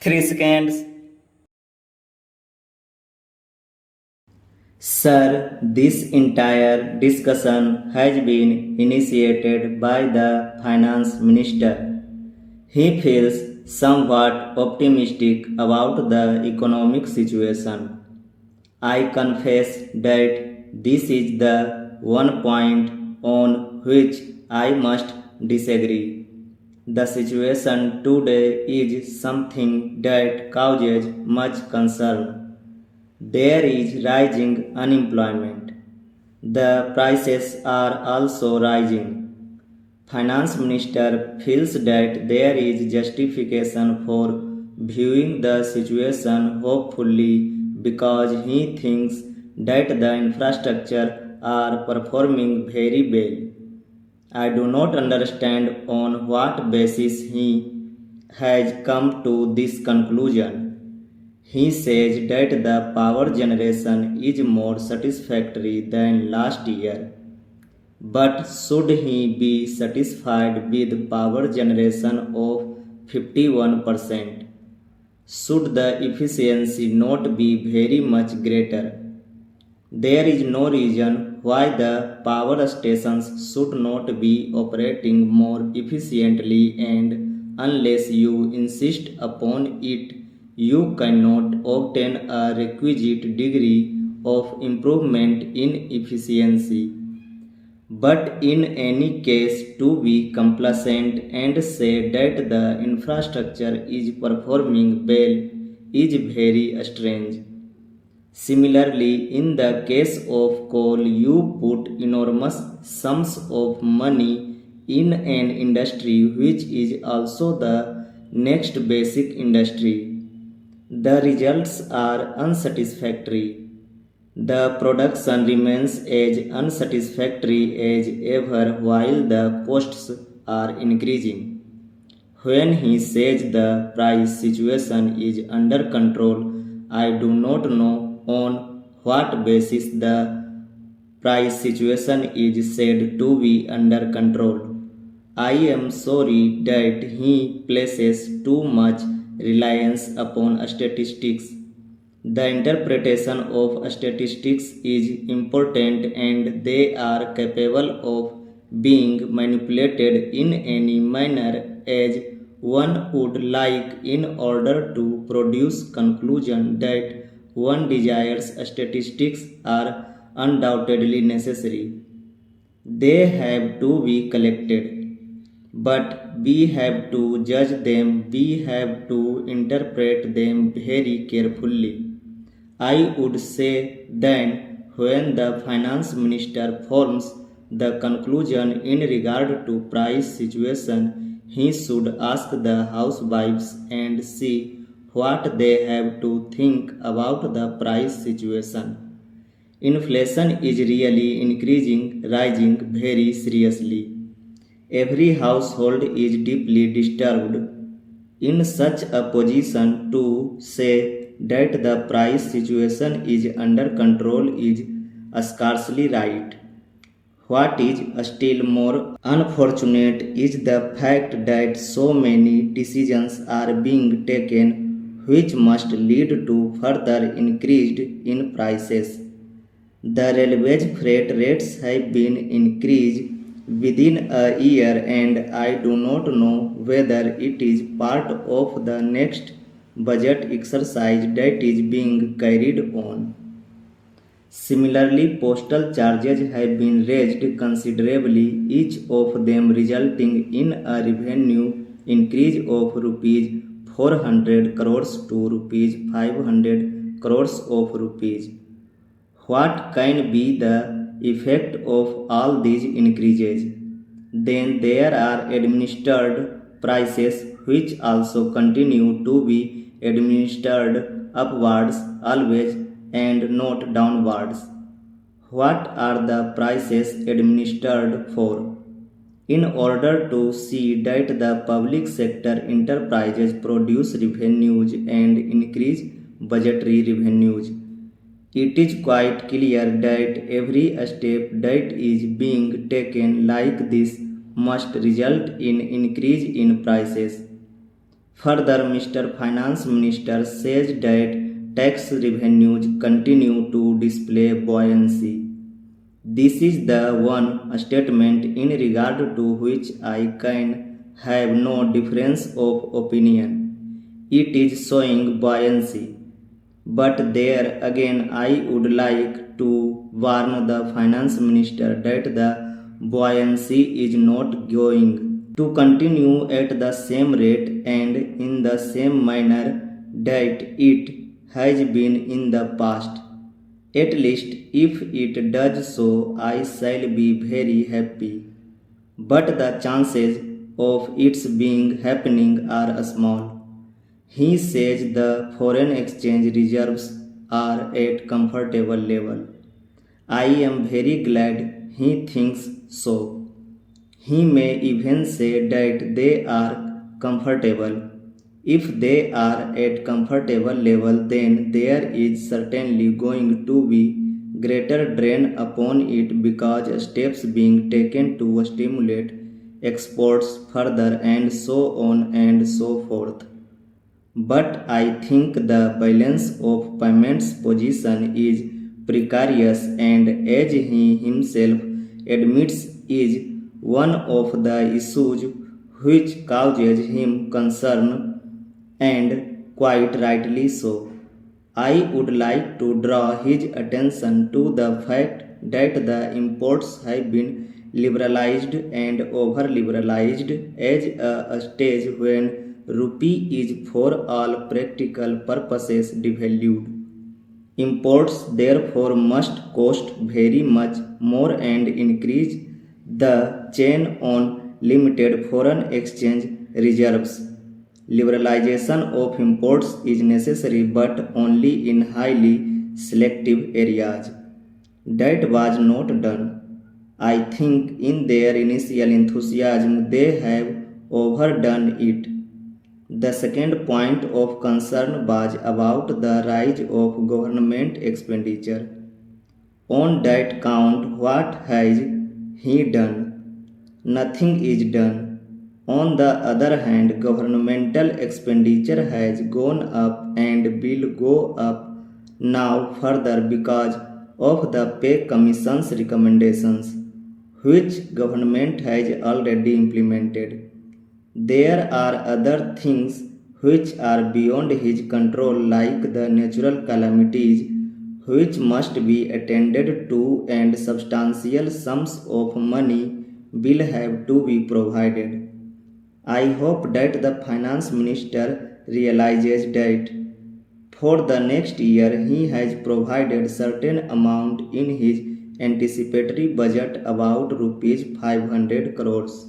3 seconds. Sir, this entire discussion has been initiated by the finance minister. He feels somewhat optimistic about the economic situation. I confess that this is the one point on which I must disagree. The situation today is something that causes much concern. There is rising unemployment. The prices are also rising. Finance Minister feels that there is justification for viewing the situation hopefully because he thinks that the infrastructure are performing very well. I do not understand on what basis he has come to this conclusion. He says that the power generation is more satisfactory than last year. But should he be satisfied with power generation of 51%? Should the efficiency not be very much greater? There is no reason why the power stations should not be operating more efficiently, and unless you insist upon it, you cannot obtain a requisite degree of improvement in efficiency. But in any case, to be complacent and say that the infrastructure is performing well is very strange. Similarly, in the case of coal, you put enormous sums of money in an industry which is also the next basic industry. The results are unsatisfactory. The production remains as unsatisfactory as ever while the costs are increasing. When he says the price situation is under control, I do not know on what basis the price situation is said to be under control. I am sorry that he places too much reliance upon statistics. The interpretation of statistics is important and they are capable of being manipulated in any manner as one would like in order to produce conclusion that one desires. Statistics are undoubtedly necessary. They have to be collected, but we have to judge them, we have to interpret them very carefully. I would say then, when the finance minister forms the conclusion in regard to price situation, he should ask the housewives and see what they have to think about the price situation. Inflation is really increasing, rising very seriously. Every household is deeply disturbed. In such a position, to say that the price situation is under control is scarcely right. What is still more unfortunate is the fact that so many decisions are being taken which must lead to further increase in prices. The railway's freight rates have been increased within a year, and I do not know whether it is part of the next budget exercise that is being carried on. Similarly, postal charges have been raised considerably, each of them resulting in a revenue increase of rupees 400 crores to rupees 500 crores of rupees. What can be the effect of all these increases? Then there are administered prices which also continue to be administered upwards always and not downwards. What are the prices administered for? In order to see that the public sector enterprises produce revenues and increase budgetary revenues, it is quite clear that every step that is being taken like this must result in increase in prices. Further, Mr. Finance Minister says that tax revenues continue to display buoyancy. This is the one statement in regard to which I can have no difference of opinion. It is showing buoyancy. But there again, I would like to warn the finance minister that the buoyancy is not going to continue at the same rate and in the same manner that it has been in the past. At least if it does so, I shall be very happy. But the chances of its being happening are small. He says the foreign exchange reserves are at comfortable level. I am very glad he thinks so. He may even say that they are comfortable. If they are at comfortable level, then there is certainly going to be greater drain upon it because steps being taken to stimulate exports further and so on and so forth. But I think the balance of payments position is precarious and as he himself admits is one of the issues which causes him concern and quite rightly so. I would like to draw his attention to the fact that the imports have been liberalized and over liberalized at a stage when rupee is for all practical purposes devalued. Imports therefore must cost very much more and increase the chain on limited foreign exchange reserves. Liberalization of imports is necessary but only in highly selective areas. That was not done. I think in their initial enthusiasm they have overdone it. The second point of concern was about the rise of government expenditure. On that count, what has he done? Nothing is done. On the other hand, governmental expenditure has gone up and will go up now further because of the pay commission's recommendations, which government has already implemented. There are other things which are beyond his control, like the natural calamities, which must be attended to, and substantial sums of money will have to be provided. I hope that the finance minister realizes that for the next year he has provided certain amount in his anticipatory budget about rupees 500 crores.